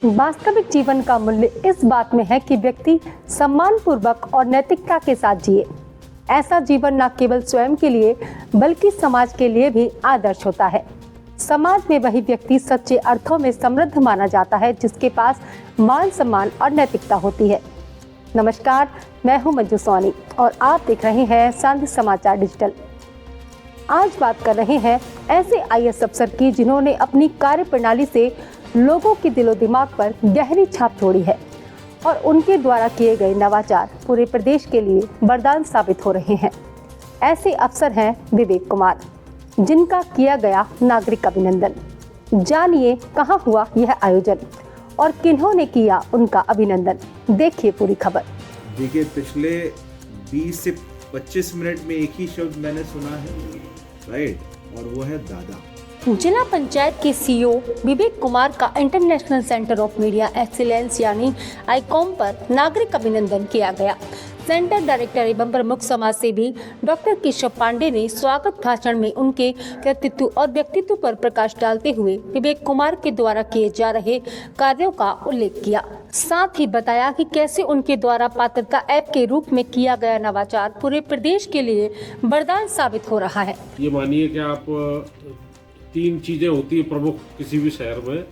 वास्तविक जीवन का मूल्य इस बात में है कि व्यक्ति सम्मानपूर्वक और नैतिकता के साथ जिए। ऐसा जीवन न केवल स्वयं के लिए बल्कि समाज के लिए भी आदर्श होता है। समाज में वही व्यक्ति सच्चे अर्थों में समृद्ध माना जाता है जिसके पास मान सम्मान और नैतिकता होती है। नमस्कार, मैं हूं मंजू सोनी और आप देख रहे हैं सांध समाचार डिजिटल। आज बात कर रहे हैं ऐसे आईएएस अफसर की जिन्होंने अपनी कार्य प्रणाली से लोगों के दिलो दिमाग पर गहरी छाप छोड़ी है और उनके द्वारा किए गए नवाचार पूरे प्रदेश के लिए वरदान साबित हो रहे हैं। ऐसे अफसर हैं विवेक कुमार, जिनका किया गया नागरिक अभिनंदन। जानिए कहां हुआ यह आयोजन और किन्होंने किया उनका अभिनंदन। देखिए पूरी खबर। देखिए, पिछले 20 से 25 मिनट में एक ही शब्द मैंने सुना है, राइट, और वो है दादा। जिला पंचायत के सीईओ विवेक कुमार का international centre of media excellence यानी आईकॉम पर नागरिक अभिनंदन किया गया। सेंटर डायरेक्टर एवं प्रमुख समाज सेवी डॉक्टर केशव पांडे ने स्वागत भाषण में उनके कृतित्व और व्यक्तित्व पर प्रकाश डालते हुए विवेक कुमार के द्वारा किए जा रहे कार्यों का उल्लेख किया। साथ ही बताया कि कैसे उनके द्वारा पात्रता ऐप के रूप में किया गया नवाचार पूरे प्रदेश के लिए वरदान साबित हो रहा है। ये मानिए कि आप 3 चीज़ें होती है प्रमुख किसी भी शहर में।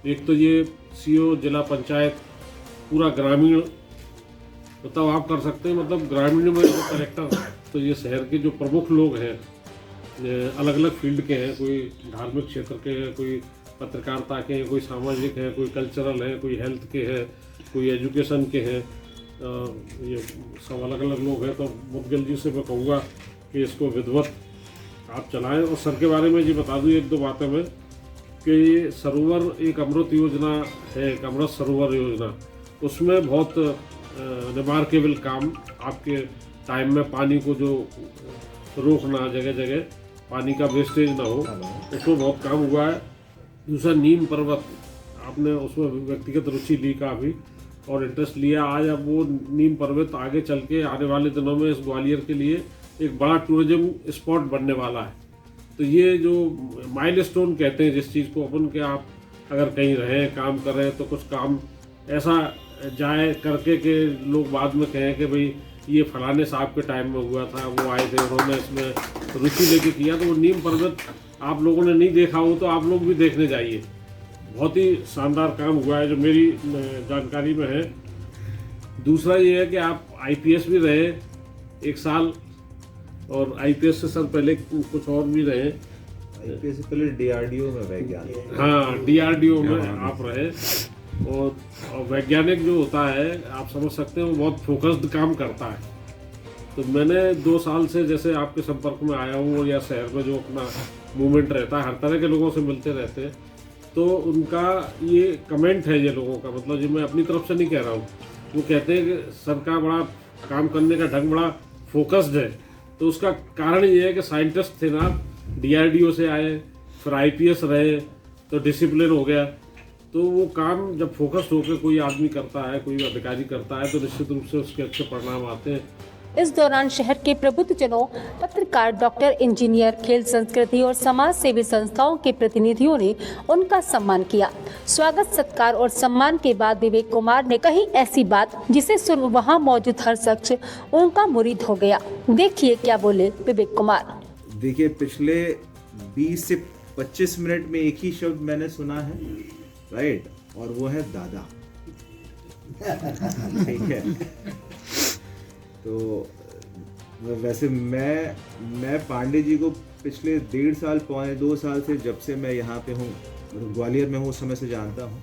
एक तो ये सीईओ जिला पंचायत पूरा ग्रामीण मतलब आप कर सकते हैं, मतलब ग्रामीण में जो कलेक्टर, तो ये शहर के जो प्रमुख लोग हैं अलग अलग फील्ड के हैं, कोई धार्मिक क्षेत्र के हैं, कोई पत्रकारिता के हैं, कोई सामाजिक हैं, कोई कल्चरल हैं, कोई हेल्थ के हैं, कोई एजुकेशन के हैं, ये सब अलग अलग लोग हैं। तो मुदगल जी से मैं कहूँगा कि इसको विधिवत आप चलाएं। और सर के बारे में जी बता दूँ 1-2 बातें में कि ये सरोवर एक अमृत योजना है, एक अमृत सरोवर योजना, उसमें बहुत रिमार्केबल काम आपके टाइम में पानी को जो रोकना, जगह जगह पानी का वेस्टेज ना हो, उसमें बहुत काम हुआ है। दूसरा नीम पर्वत, आपने उसमें व्यक्तिगत रुचि ली काफ़ी और इंटरेस्ट लिया। आज अब वो नीम पर्वत आगे चल के आने वाले दिनों में इस ग्वालियर के लिए एक बड़ा टूरिज्म स्पॉट बनने वाला है। तो ये जो माइलस्टोन कहते हैं जिस चीज़ को अपन के, आप अगर कहीं रहें काम कर रहे हैं तो कुछ काम ऐसा जाए करके कि लोग बाद में कहें कि भाई ये फलाने साहब के टाइम में हुआ था, वो आए थे, उन्होंने इसमें रुचि लेके किया। तो वो नीम पर्वत आप लोगों ने नहीं देखा हो तो आप लोग भी देखने जाइए। बहुत ही शानदार काम हुआ है जो मेरी जानकारी में है। दूसरा ये है कि आप आईपीएस भी रहे 1 साल और आईपीएस से सर पहले कुछ और भी रहे। आईपीएस से पहले डीआरडीओ में वैज्ञानिक, हाँ, डीआरडीओ में आप रहे। और वैज्ञानिक जो होता है आप समझ सकते हैं वो बहुत फोकस्ड काम करता है। तो मैंने 2 साल से जैसे आपके संपर्क में आया हूँ और या शहर में जो अपना मूवमेंट रहता है, हर तरह के लोगों से मिलते रहते हैं, तो उनका ये कमेंट है ये लोगों का, मतलब जो मैं अपनी तरफ से नहीं कह रहा हूँ, वो कहते हैं कि सर का बड़ा काम करने का ढंग बड़ा फोकस्ड है। तो उसका कारण ये है कि साइंटिस्ट थे ना, डीआरडीओ से आए, फिर आईपीएस रहे, तो डिसिप्लिन हो गया। तो वो काम जब फोकस होकर कोई आदमी करता है, कोई अधिकारी करता है, तो निश्चित रूप से उसके अच्छे परिणाम आते हैं। इस दौरान शहर के प्रबुद्धजनों, पत्रकार, डॉक्टर, इंजीनियर, खेल, संस्कृति और समाज सेवी संस्थाओं के प्रतिनिधियों ने उनका सम्मान किया। स्वागत, सत्कार और सम्मान के बाद विवेक कुमार ने कही ऐसी बात जिसे सुन वहां मौजूद हर शख्स उनका मुरीद हो गया। देखिए क्या बोले विवेक कुमार। देखिए, पिछले 20 से 25 मिनट में एक ही शब्द मैंने सुना है, राइट, और वो है दादा। ठीक है। तो वैसे मैं पांडे जी को पिछले 1.5 साल, पौने 2 साल से, जब से मैं यहाँ पे हूँ, ग्वालियर में हूँ, उस समय से जानता हूँ।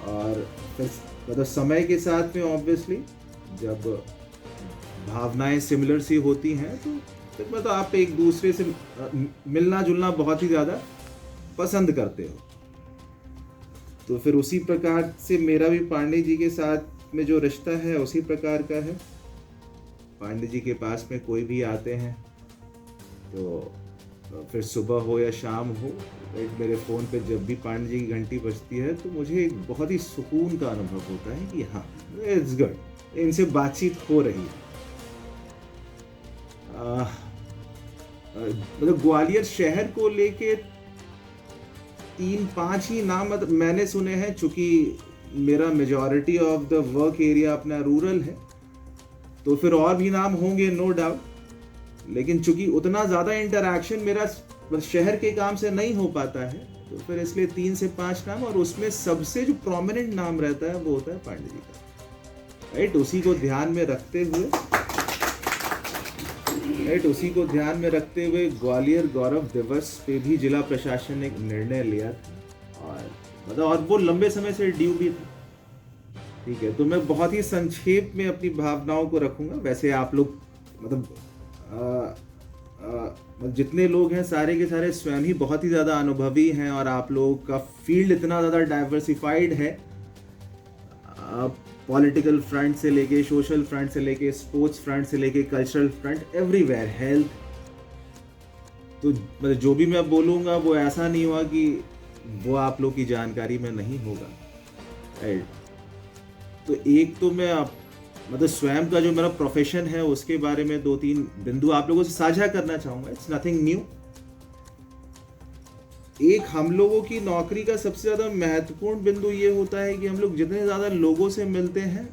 और मतलब समय के साथ में ऑब्वियसली जब भावनाएं सिमिलर सी होती हैं तो मतलब आप एक दूसरे से मिलना जुलना बहुत ही ज़्यादा पसंद करते हो। तो फिर उसी प्रकार से मेरा भी पांडे जी के साथ में जो रिश्ता है उसी प्रकार का है। पांडे जी के पास में कोई भी आते हैं तो फिर सुबह हो या शाम हो, एक मेरे फ़ोन पे जब भी पांडे जी की घंटी बजती है तो मुझे एक बहुत ही सुकून का अनुभव होता है कि हाँ, इट्स गुड, इनसे बातचीत हो रही है। मतलब ग्वालियर शहर को लेके 3-5 ही नाम मैंने सुने हैं, चूँकि मेरा majority of the work area अपना रूरल है, तो फिर और भी नाम होंगे नो डाउट, लेकिन चूँकि उतना ज़्यादा इंटरैक्शन मेरा शहर के काम से नहीं हो पाता है, तो फिर इसलिए 3 से 5 नाम, और उसमें सबसे जो प्रोमिनेंट नाम रहता है वो होता है पांडे जी का, राइट। उसी को ध्यान में रखते हुए ग्वालियर गौरव दिवस पे भी जिला प्रशासन ने एक निर्णय लिया था, और वो लंबे समय से ड्यू भी था। ठीक है, तो मैं बहुत ही संक्षेप में अपनी भावनाओं को रखूंगा। वैसे आप लोग जितने लोग हैं सारे के सारे स्वयं ही बहुत ही ज़्यादा अनुभवी हैं, और आप लोगों का फील्ड इतना ज़्यादा डाइवर्सिफाइड है, पॉलिटिकल फ्रंट से लेके, सोशल फ्रंट से लेके, स्पोर्ट्स फ्रंट से लेके, कल्चरल फ्रंट, एवरीवेयर, हेल्थ। तो मतलब जो भी मैं बोलूँगा वो ऐसा नहीं हुआ कि वो आप लोग की जानकारी में नहीं होगा, राइट। तो एक तो मैं मतलब स्वयं का जो मेरा प्रोफेशन है उसके बारे में 2-3 बिंदु आप लोगों से साझा करना चाहूँगा। It's nothing new. एक, हम लोगों की नौकरी का सबसे ज़्यादा महत्वपूर्ण बिंदु ये होता है कि हम लोग जितने ज़्यादा लोगों से मिलते हैं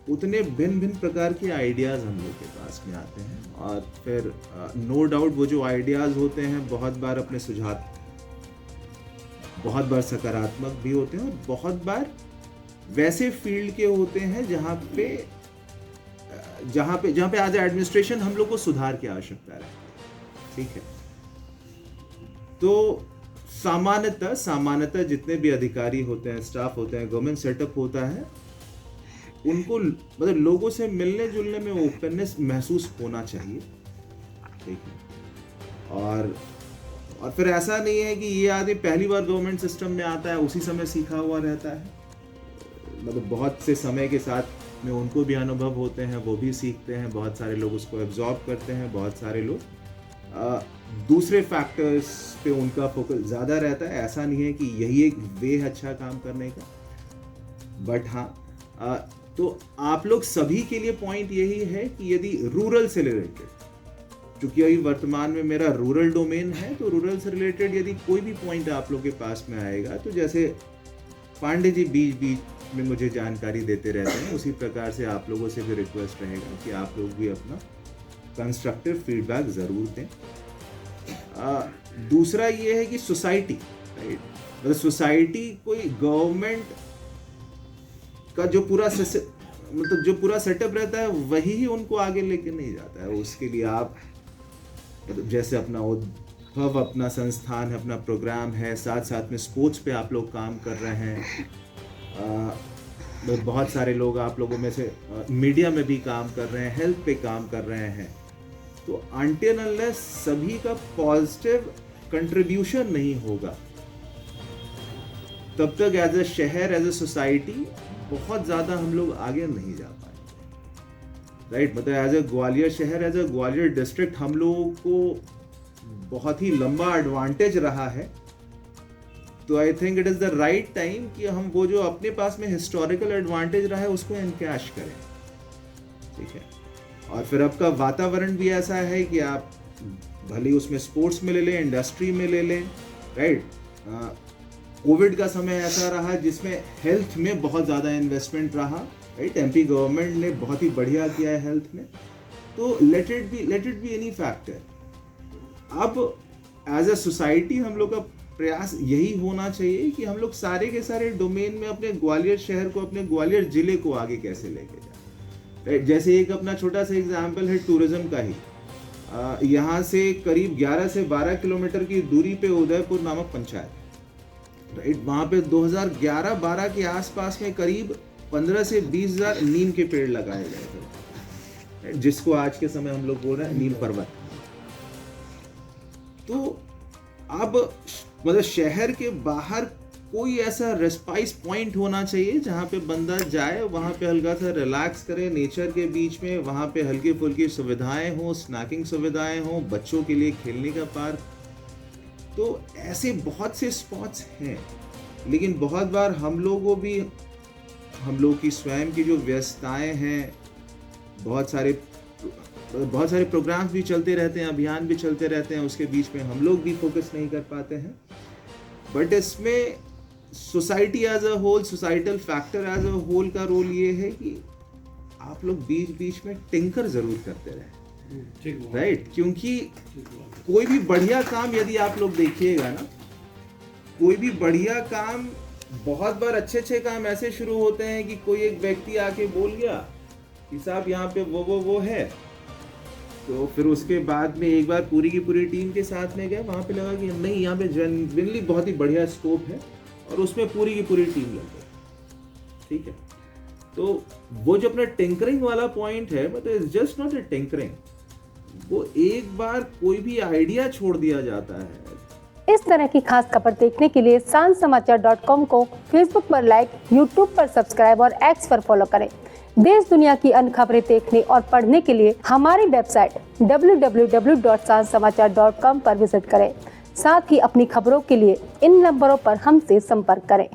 उतने भिन्न भिन्न प्रकार के आइडियाज़ हम लोग के पास में आते हैं, और फिर नो डाउट वो जो आइडियाज़ होते हैं बहुत बार अपने सुझाव, बहुत बार सकारात्मक भी होते हैं, और बहुत बार वैसे फील्ड के होते हैं जहाँ पे एज एडमिनिस्ट्रेशन हम लोग को सुधार की आवश्यकता रहती है। ठीक है, तो सामान्यतः जितने भी अधिकारी होते हैं, स्टाफ होते हैं, गवर्नमेंट सेटअप होता है, उनको मतलब लोगों से मिलने जुलने में ओपननेस महसूस होना चाहिए। ठीक है, और फिर ऐसा नहीं है कि ये आदमी पहली बार गवर्नमेंट सिस्टम में आता है उसी समय सीखा हुआ रहता है। मतलब बहुत से समय के साथ में उनको भी अनुभव होते हैं, वो भी सीखते हैं, बहुत सारे लोग उसको एब्जॉर्ब करते हैं, बहुत सारे लोग दूसरे फैक्टर्स पे उनका फोकस ज़्यादा रहता है। ऐसा नहीं है कि यही एक वे है अच्छा काम करने का, बट हाँ, तो आप लोग सभी के लिए पॉइंट यही है कि यदि रूरल से रिलेटेड, चूँकि अभी वर्तमान में मेरा रूरल डोमेन है, तो रूरल से रिलेटेड यदि कोई भी पॉइंट आप लोग के पास में आएगा, तो जैसे पांडे जी बीच बीच में मुझे जानकारी देते रहते हैं, उसी प्रकार से आप लोगों से भी रिक्वेस्ट रहेगा कि आप लोग भी अपना कंस्ट्रक्टिव फीडबैक ज़रूर दें। दूसरा ये है कि सोसाइटी, राइट, मतलब सोसाइटी कोई गवर्नमेंट का जो पूरा सेटअप रहता है वही ही उनको आगे लेके नहीं जाता है। उसके लिए आप मतलब जैसे अपना उद्भव, अपना संस्थान है, अपना प्रोग्राम है, साथ साथ में स्पोर्ट्स पे आप लोग काम कर रहे हैं, बहुत सारे लोग आप लोगों में से मीडिया में भी काम कर रहे हैं, हेल्थ पे काम कर रहे हैं। तो अनटिल अनलेस सभी का पॉजिटिव कंट्रीब्यूशन नहीं होगा, तब तक एज ए शहर, एज ए सोसाइटी बहुत ज़्यादा हम लोग आगे नहीं जा पाएंगे, राइट। मतलब एज ए ग्वालियर शहर, एज ए ग्वालियर डिस्ट्रिक्ट हम लोगों को बहुत ही लंबा एडवांटेज रहा है। तो I think it is the right time कि हम वो जो अपने पास में हिस्टोरिकल एडवांटेज रहा है उसको एनकैश करें। ठीक है, और फिर आपका वातावरण भी ऐसा है कि आप भले उसमें स्पोर्ट्स में ले लें, इंडस्ट्री में ले लें, राइट। कोविड का समय ऐसा रहा जिसमें हेल्थ में बहुत ज़्यादा इन्वेस्टमेंट रहा, राइट। एमपी गवर्नमेंट ने बहुत ही बढ़िया किया है हेल्थ में, तो let it be any factor. अब एज ए सोसाइटी हम लोग का प्रयास यही होना चाहिए कि हम लोग सारे के सारे डोमेन में अपने ग्वालियर शहर को, अपने ग्वालियर जिले को आगे कैसे लेके जाए। जैसे एक अपना छोटा सा एग्जाम्पल है टूरिज्म का ही। यहाँ से करीब 11 से 12 किलोमीटर की दूरी पे उदयपुर नामक पंचायत, राइट। वहाँ पे 2011-12 के आसपास में करीब 15 से 20,000 नीम के पेड़ लगाए गए थे, जिसको आज के समय हम लोग बोल रहे हैं नीम पर्वत। तो अब मतलब शहर के बाहर कोई ऐसा रेस्पाइस पॉइंट होना चाहिए जहाँ पे बंदा जाए, वहाँ पे हल्का सा रिलैक्स करे नेचर के बीच में, वहाँ पे हल्की फुल्की सुविधाएं हों, स्नैकिंग सुविधाएं हों, बच्चों के लिए खेलने का पार्क। तो ऐसे बहुत से स्पॉट्स हैं, लेकिन बहुत बार हम लोगों की स्वयं की जो व्यस्तताएं हैं, बहुत सारे प्रोग्राम्स भी चलते रहते हैं, अभियान भी चलते रहते हैं, उसके बीच में हम लोग भी फोकस नहीं कर पाते हैं। बट इसमें society as a whole, societal factor as a whole का रोल ये है कि आप लोग बीच बीच में टिंकर जरूर करते रहे, राइट? क्योंकि कोई भी बढ़िया काम यदि आप लोग देखिएगा ना, कोई भी बढ़िया काम, बहुत बार अच्छे काम ऐसे शुरू होते हैं कि कोई एक व्यक्ति आके बोल गया कि साहब यहाँ पे वो है, तो फिर उसके बाद में एक बार पूरी की पूरी टीम के साथ में गए, वहाँ पे लगा कि नहीं यहाँ पे जेन्युइनली बहुत ही बढ़िया स्कोप है, और उसमें पूरी की पूरी टीम लग गई, ठीक है? तो वो जो अपना टिंकरिंग वाला पॉइंट है, मतलब it's just not a tinkering, वो एक बार कोई भी आइडिया छोड़ दिया जाता है। इस तरह की खास खबर देखने के लिए सांसमाचार.com को फेसबुक पर लाइक, यूट्यूब पर सब्सक्राइब और एक्स पर फॉलो करें। देश दुनिया की अन्य खबरें देखने और पढ़ने के लिए हमारी वेबसाइट www.सांसमाचार.com पर विजिट करें। साथ ही अपनी खबरों के लिए इन नंबरों पर हमसे संपर्क करें।